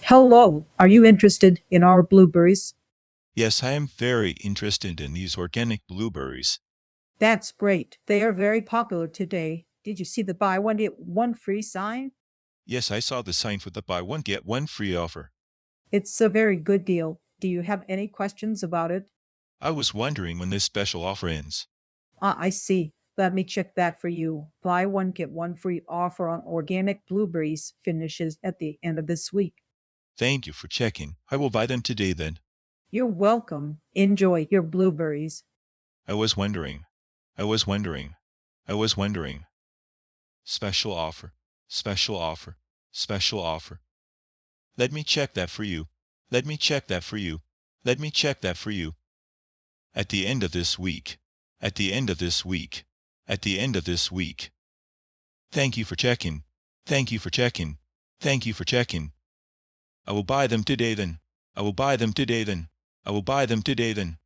Hello, are you interested in our blueberries? Yes, I am very interested in these organic blueberries. That's great. They are very popular today. Did you see the buy one get one free sign? Yes, I saw the sign for the buy one get one free offer. It's a very good deal. Do you have any questions about it? I was wondering when this special offer ends. Ah, I see. Let me check that for you. Buy one get one free offer on organic blueberries finishes at the end of this week. Thank you for checking. I will buy them today then. You're welcome. Enjoy your blueberries. I was wondering. I was wondering. I was wondering. Special offer. Special offer. Special offer. Let me check that for you. Let me check that for you. Let me check that for you. At the end of this week. At the end of this week. At the end of this week. Thank you for checking. Thank you for checking. Thank you for checking. I will buy them today then. I will buy them today then. I will buy them today then.